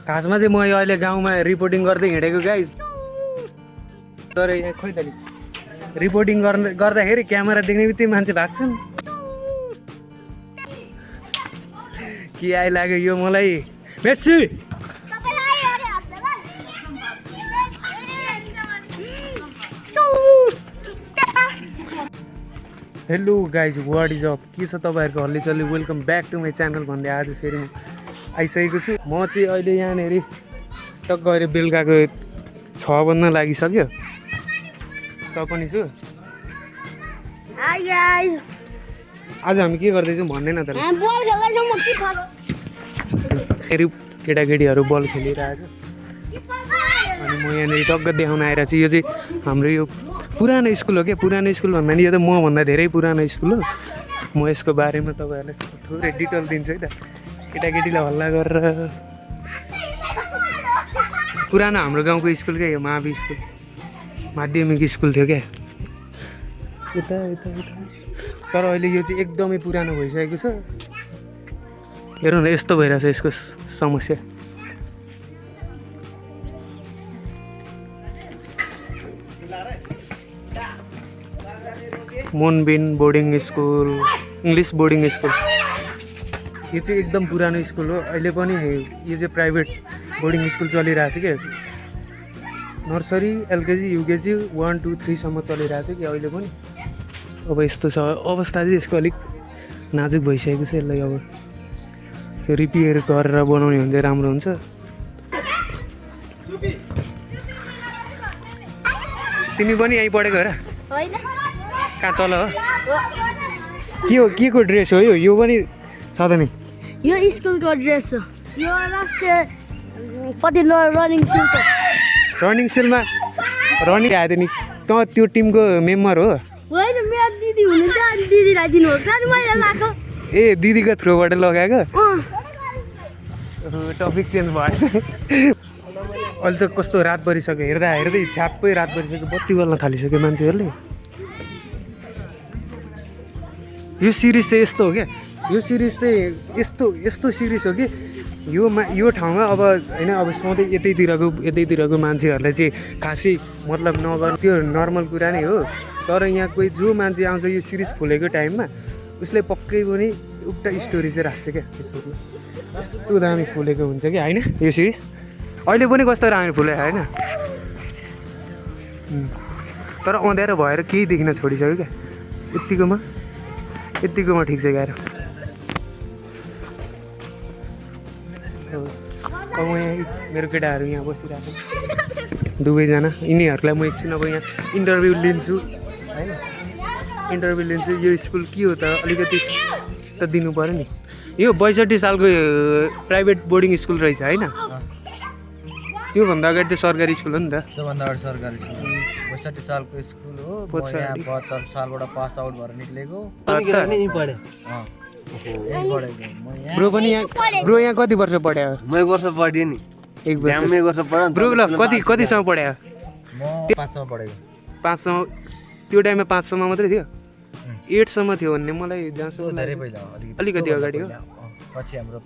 खासमा चाहिँ म अहिले गाउँमा रिपोर्टिङ गर्दै हिँडेको गाइस, तर यहाँ खोइ त रिपोर्टिङ गर्दाखेरि क्यामेरा देख्ने बित्तिकै मान्छे भाग्छन्। के आइलाग्यो यो मलाई Messi. Hello guys, what is up, के छ तपाईँहरूको हल्लीचल्ली, welcome back to my channel भन्दै आज फेरि म आइसकेको छु। म चाहिँ अहिले यहाँनिर टक्क अहिले बेलुकाको 6 बज्न लागिसक्यो। त पनि छु। आज हामी के गर्दैछौँ भन्दैन त, फेरि केटाकेटीहरू बल खेलिरहेको छ। अनि म यहाँनिर टक्क देखाउन आइरहेको छु। यो चाहिँ हाम्रो यो पुरानो स्कुल हो क्या, पुरानो स्कुल भन्दा नि यो त मभन्दा धेरै पुरानो स्कुल हो। म यसको बारेमा तपाईँहरूलाई थोरै डिटेल दिन्छु है त। केटाकेटीलाई हल्ला गरेर पुरानो हाम्रो गाउँको स्कुल क्या, यो मावि स्कुल माध्यमिक स्कुल थियो क्या, यता यता यता। तर अहिले यो चाहिँ एकदमै पुरानो भइसकेको छ। हेरौँ न यस्तो भइरहेछ यसको समस्या। मोनबिन boarding school, English boarding school. यो चाहिँ एकदम पुरानो स्कुल हो। अहिले पनि यो चाहिँ प्राइभेट बोर्डिङ स्कुल चलिरहेछ क्या। नर्सरी, एलकेजी, युकेजी 1, 2, 3 सम्म चलिरहेछ कि अहिले पनि। अब यस्तो छ अवस्था चाहिँ यसको, अलिक नाजुक भइसकेको छ। यसलाई अब रिपेयर गरेर बनाउने भने चाहिँ राम्रो हुन्छ। तिमी पनि यहीँ पढेको हो र? कहाँ तल हो? के को ड्रेस हो यो? यो पनि छ त नि? यो स्कुलको ड्रेस हो। यो पति रनिङ सुल। रनिङ सुलमा रनिङ आयो नि त? त्यो टिमको मेम्बर हो? होइन, मेरो दिदी हुनुहुन्छ, अनि दिदीलाई दिनुहोस् अनि मैले लगाएको। ए, दिदीको थ्रोबाट लगाएको? टपिक चेन्ज भयो। अहिले त कस्तो रात परिसक्यो, हेर्दा हेर्दै छ्याप्पै रात परिसक्यो। बत्ती बल्न थालिसक्यो मान्छेहरूले। यो सिरिज चाहिँ यस्तो हो क्या, यो सिरिज चाहिँ यस्तो सिरिज हो कि यो ठाउँमा अब होइन, अब सधैँ यतैतिरको मान्छेहरूलाई चाहिँ खासै मतलब नगर्नु, त्यो नर्मल कुरा नै हो। तर यहाँ कोही जो मान्छे आउँछ यो सिरिज खोलेको टाइममा, उसले पक्कै पनि एउटा स्टोरी चाहिँ राख्छ क्या। त्यसमा यस्तो दामी फुलेको हुन्छ कि होइन यो सिरिज। अहिले पनि कस्तो राम्रो फुल्यो होइन, तर अँध्यारो भएर केही देखिन छोडिसक्यो क्या। यत्तिकोमा ठिक छ गाह्रो। अब म यहाँ मेरो केटाहरू यहाँ बसिरहेको दुवैजना, यिनीहरूलाई म एकछिन अब यहाँ इन्टरभ्यू लिन्छु होइन। इन्टरभ्यू लिन्छु। यो स्कुल के हो त अलिकति त दिनु पऱ्यो नि। यो 62 सालको प्राइभेट बोर्डिङ स्कुल रहेछ होइन? त्योभन्दा अगाडि त सरकारी स्कुल हो नि त? त्योभन्दा अगाडि सरकारी स्कुल 62 सालको स्कुल हो। म यहाँ 72 सालबाट पास आउट भएर निक्लेको। ब्रो यहाँ कति वर्ष पढ्यो? म 1 वर्ष पढेँ नि। 1 वर्ष पढेँ। ब्रो ल कतिसम्म पढ्यो? म 5 सम्म पढेको। 5 सम्म? त्यो टाइममा 5 सम्म मात्रै थियो? 8 सम्म थियो भन्ने मलाई जहाँसम्म धेरै पहिला अलिकति अगाडि हो। पछि हाम्रो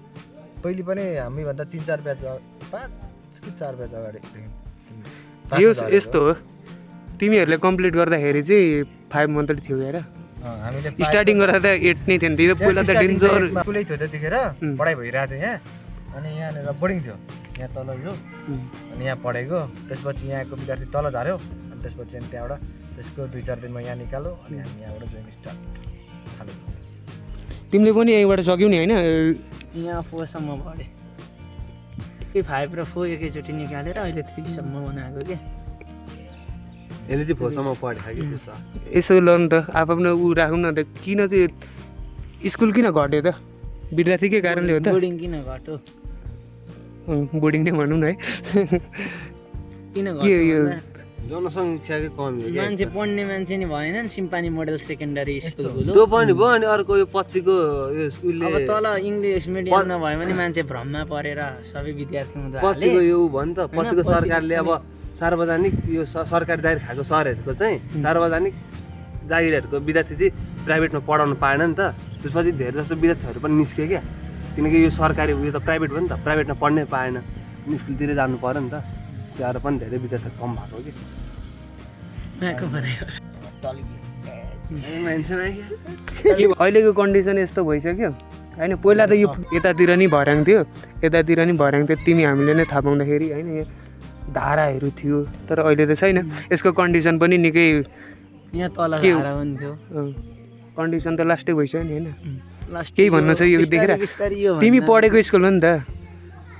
पहिले पनि हामीभन्दा 3-4 ब्याच 5 कि 4 ब्याच अगाडि यो यस्तो हो। तिमीहरूले कम्प्लिट गर्दाखेरि चाहिँ 5 मात्रै थियो हेर। हामीले स्टार्टिङ गर्दा त 8 नै थियो नि त। पहिला त डेन्जर स्कुलै थियो त्यतिखेर, पढाइ भइरहेको थियो यहाँ। अनि यहाँनिर बोर्डिङ थियो यहाँ तल यो, अनि यहाँ पढेको। त्यसपछि यहाँको विद्यार्थी तल झार्यो, अनि त्यसपछि अनि त्यहाँबाट त्यसको 2-4 दिनमा यहाँ निकाल्यो, अनि हामी यहाँबाट जोइन स्टार्ट थाल्यो। तिमीले पनि यहीँबाट सक्यौ नि होइन? यहाँ 4 सम्म पढेँ। 5 र 4 एकैचोटि निकालेर अहिले 3 सम्म बनाएको क्या। यसले चाहिँ 4 सम्म पढेको कि त्यसो। यसो ल नि त, आफ्नो ऊ राखौँ न त। किन चाहिँ स्कुल किन घट्यो त? विद्यार्थीकै कारणले हो त? बोर्डिङ किन घट्यो? बोर्डिङ नै भनौँ न है। किन के यो जनसङ्ख्याकै कमी हो। मान्छे पढ्ने मान्छे नि भएन नि। सिम्पानी मोडल सेकेन्डरी स्कुल त्यो पनि भयो। अनि अर्को यो पछिको यो स्कुलले अब तल इङ्ग्लिस मिडियम नभए पनि मान्छे भ्रममा परेर सबै विद्यार्थी हुँदा पछिको यो भयो नि त। पछिको सरकारले अब सार्वजनिक यो सरकारी जागिर खाएको सहरहरूको चाहिँ सार्वजनिक जागिरहरूको विद्यार्थी चाहिँ प्राइभेटमा पढाउनु पाएन नि त। त्यसपछि धेरै जस्तो विद्यार्थीहरू पनि निस्क्यो क्या, किनकि यो सरकारी उयो त प्राइभेट हो नि त, प्राइभेटमा पढ्नै पाएन। स्कुलतिर जानु पऱ्यो नि त त्यहाँ पनि धेरै विद्यार्थी कम भएको कि यहाँको भनेको मान्छेमा अहिलेको कन्डिसन यस्तो भइसक्यो होइन। पहिला त यो यतातिर नि भर्याङ थियो, यतातिर नि भर्याङ थियो, तिमी हामीले नै थाहा पाउँदाखेरि होइन। यो धाराहरू थियो तर अहिले त छैन। यसको कन्डिसन पनि निकै यहाँ तल के हो? धारा पनि थियो कन्डिसन त लास्टै भइसक्यो नि होइन। लास्ट केही भन्न छ यो देखेर बिस्तारै यो तिमी भन्दा पढेको स्कुल हो नि त।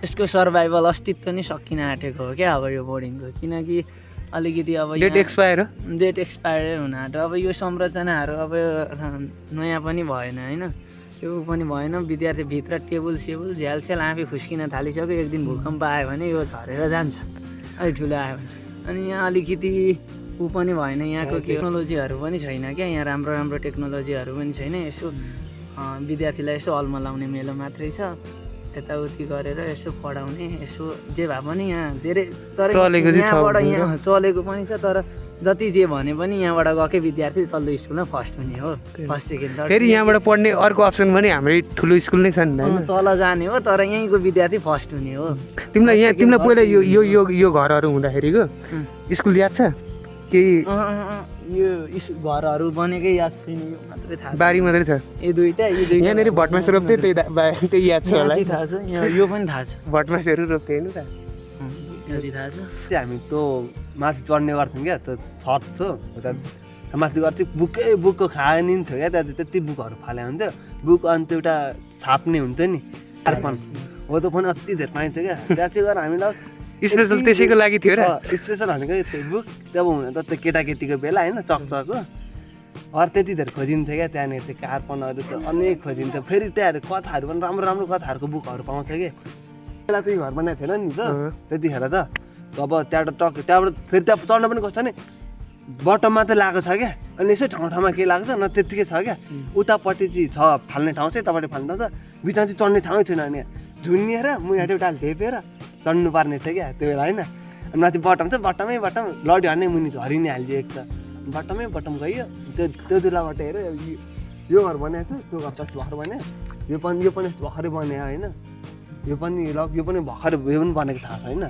यसको सर्भाइभल अस्तित्व नै सकिन आँटेको हो क्या अब यो बोर्डिङको, किनकि अलिकति अब डेट एक्सपायर हो। डेट एक्सपायर हुन आँट्यो। अब यो संरचनाहरू अब नयाँ पनि भएन होइन, त्यो पनि भएन। विद्यार्थी भित्र टेबल सेबुल झ्यालस्याल आँपी खुस्किन थालिसक्यो। एक दिन भूकम्प आयो भने यो झरेर जान्छ, अलिक ठुलो आयो भने। अनि यहाँ अलिकति ऊ पनि भएन, यहाँको टेक्नोलोजीहरू पनि छैन क्या, यहाँ राम्रो राम्रो टेक्नोलोजीहरू पनि छैन। यसो विद्यार्थीलाई यसो हलमा लाउने मेलो मात्रै छ, यताउति गरेर यसो पढाउने यसो जे भए पनि यहाँ धेरै तर चलेको चाहिँ छ यहाँबाट भन्नु यहाँ चलेको पनि छ। तर जति जे भने पनि यहाँबाट गएकै विद्यार्थी तल्लो स्कुलमा फर्स्ट हुने हो, फर्स्ट सेकेन्ड थर्ड। फेरि यहाँबाट पढ्ने अर्को अप्सन पनि हाम्रै ठुलो स्कुल नै छ नि त। तल जाने हो तर यहीँको विद्यार्थी फर्स्ट हुने हो। तिमीलाई पहिला यो घरहरू हुँदाखेरिको स्कुल याद छ केही? यो घरहरू बनेकै याद छैन, यो मात्रै थाहा छ। बारी मात्रै छ यो दुइटा यहाँनिर भटमास रोप्थ्यो, त्यही याद छ होला। थाहा छ, यो पनि थाहा छ, भटमासहरू रोप्थ्यो होइन त। यति थाहा छ। हामी त्यो माथि चढ्ने गर्थ्यौँ क्या, त्यो छत थियो उता माथि गर्थ्यो। बुकको खाने नि थियो क्या, त्यहाँ त्यति बुकहरू फाले हुन्थ्यो। बुक अनि त्यो एउटा छाप्ने हुन्थ्यो नि कार्पन, हो त्यो पनि अति धेरै पाइन्थ्यो क्या। त्यहाँ चाहिँ गएर हामीलाई स्पेसल त्यसैको लागि थियो र। स्पेसल भनेको त्यो बुक जब हुन त त्यो केटाकेटीको बेला होइन, चकचको अरू त्यति धेरै खोजिन्थ्यो क्या। त्यहाँनिर त्यो कार्पनहरू त्यो अनेक खोजिन्थ्यो। फेरि त्यहाँहरू कथाहरू पनि राम्रो राम्रो कथाहरूको बुकहरू पाउँछ कि। बेला चाहिँ घर बनाएको थिएन नि त त्यतिखेर त। अब त्यहाँबाट फेरि त्यहाँ चढ्न पनि कस्तो नि बटममा त लगाएको छ क्या, अनि यसै ठाउँ ठाउँमा के लाग्छ न त्यत्तिकै छ क्या। उतापट्टि चाहिँ छ फाल्ने ठाउँ चाहिँ, यतापट्टि फाल्ने ठाउँ छ, बिचमा चाहिँ चढ्ने ठाउँै छैन। अनि झुन्निएर मुहाटी एउटा ढेपेर चढ्नु पर्ने थियो क्या त्यो बेला होइन। अनि माथि बटम थियो, बटम लड्यो भने मुनि झरि नै हाल्यो एक त। बटम गयो त्यो दुलाबाट हेऱ्यो यो घर बनाएको थियो, त्यो घर भर्खर बनायो, यो पनि भर्खरै बनायो होइन। यो पनि भर्खर यो पनि बनेको थाहा छ होइन।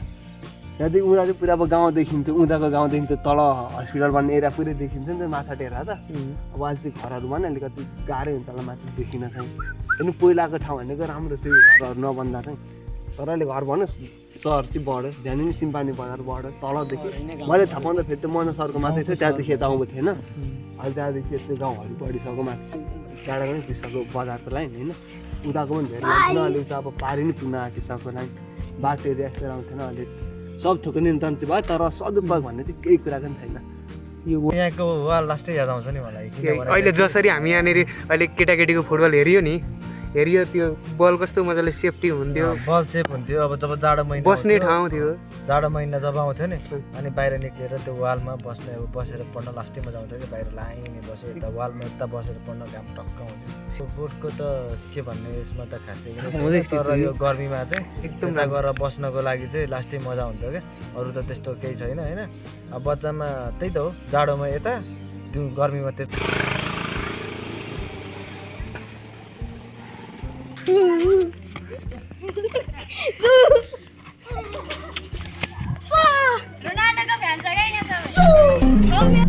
त्यहाँदेखि उता चाहिँ पुरा अब गाउँ देखिन्थ्यो, उताको गाउँ देखिन्थ्यो, तल हस्पिटल भन्ने एरिया पुरै देखिन्छ नि त माछा टेरा त। अब अहिले चाहिँ घरहरू भने अलिकति गाह्रै हुन्छ होला माथि देखिन चाहिँ। अनि पहिलाको ठाउँ भनेको राम्रो थियो घरहरू नबन्दा चाहिँ। तर अहिले घर भन्नुहोस् सहर चाहिँ बढ्यो, ध्यान नि सिम्पानी बजार बढ्यो तलदेखि। मैले थाहा पाउँदा फेरि त्यो मना सरको मात्रै थियो, त्यहाँदेखि यता आउँको थिएन। अहिले त्यहाँदेखि यस्तो गाउँहरू बढिसक्यो, माथि टाढा पनि पुगिसक्यो बजारको लाइन होइन। उताको पनि धेरै लाग्छ, अहिले उता अब पारि नै पुग्न आँटिसक्यो लाइन। बाटो एरिया यस्तो आउँथेन, अहिले सब थोक नियन्त्रण भयो। तर सदुपयोग भन्ने चाहिँ केही कुरा पनि छैन। यो यहाँको वाल लास्टै याद आउँछ नि मलाई। अहिले जसरी हामी यहाँनिर अहिले केटाकेटीको फुटबल हेरियो त्यो बल कस्तो मजाले सेफ्टी हुन्थ्यो, बल सेफ हुन्थ्यो। अब जब जाडो महिना बस्ने ठाउँ थियो, जाडो महिना जब आउँथ्यो नि, अनि बाहिर निक्लेर त्यो वालमा बस्ने बसेर पढ्न लास्टै मजा आउँथ्यो कि। बाहिर लाइन बसेर यता वालमा यता बसेर पढ्न काम टक्क आउँथ्यो। बोर्डको त के भन्ने यसमा त खासै तर यो गर्मीमा चाहिँ एकदम गएर बस्नको लागि चाहिँ लास्टै मजा हुन्थ्यो क्या। अरू त त्यस्तो केही छैन होइन। अब बच्चामा त्यही त हो, जाडोमा यता त्यो गर्मीमा त्यता।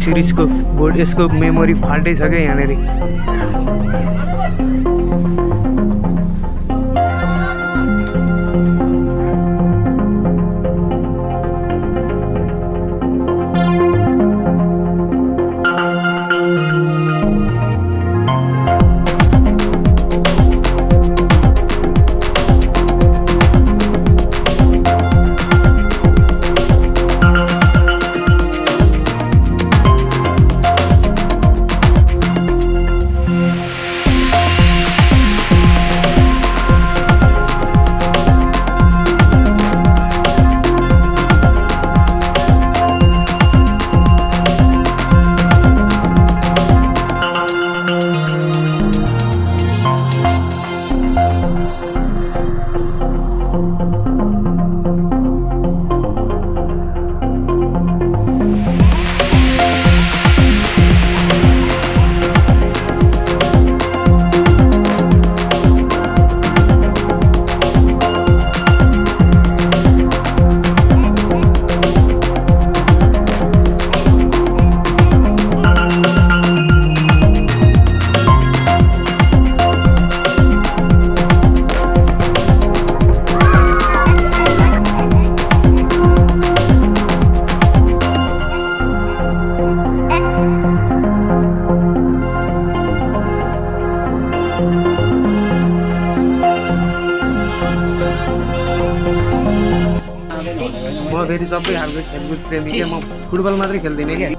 सिरिजको बोर्ड यसको मेमोरी फाल्टै छ क्या यहाँनिर। म फेरि सबै खालको खेलकुद प्रेमी क्या म फुटबल मात्रै खेल्दिनँ क्या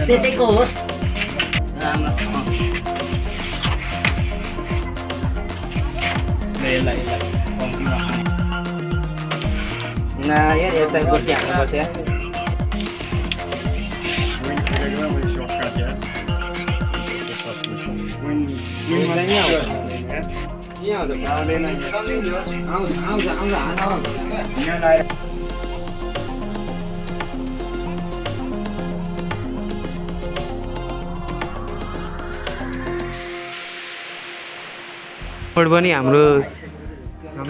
त्यतिको हो ना यार यता गोटी हाल्नुपर्छ यार बोर्ड पनि हाम्रो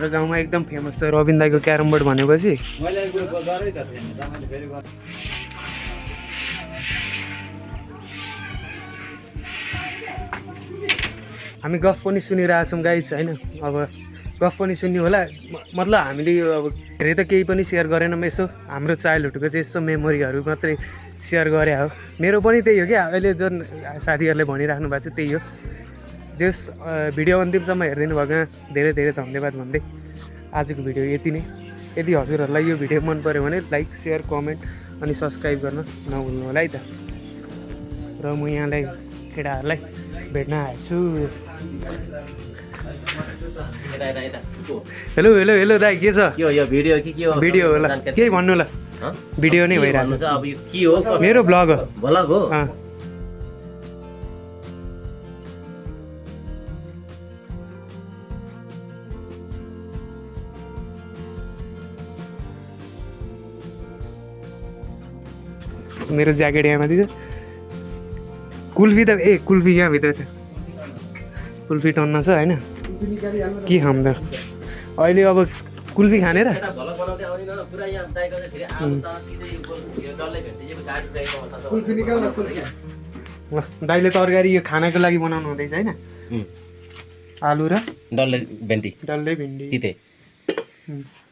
गाउँमा एकदम फेमस छ रबिन दाईको क्यारम बोर्ड भनेपछि हामी गफ पनि सुनिरहेछौँ गाइस होइन अब गफ पनि सुन्ने होला मतलब हामीले यो अब धेरै त केही पनि सेयर गरेनौँ यसो हाम्रो चाइल्डहुडको चाहिँ यसो मेमोरीहरू मात्रै सेयर गरे हो मेरो पनि त्यही हो क्या अहिले जुन साथीहरूले भनिराख्नु भएको छ त्यही हो जस भिडियो अन्तिमसम्म हेरिदिनु भएको धेरै धेरै धन्यवाद भन्दै आजको भिडियो यति नै यदि हजुरहरूलाई यो भिडियो मन पऱ्यो भने लाइक सेयर कमेन्ट अनि सब्सक्राइब गर्न नभुल्नु होला है त र म यहाँलाई केटाहरूलाई भेट्न आएको छु हेलो हेलो हेलो दाइ के छ यो भिडियो के हो भिडियो होला केही भन्नु ल भिडियो नै भइरहेको छ अब यो के हो मेरो ब्लग हो भलग हो अँ मेरो ज्याकेट यहाँ माथि छ कुल्फी त कुल्फी यहाँभित्र छ कुल्फी टन्न छ होइन के खाऊँ त अहिले अब कुल्फी खाने र ल दाइले तरकारी यो खानाको लागि बनाउनु हुँदैछ होइन आलु र डल्ले भिन्डी डल्ले भिन्डी तिते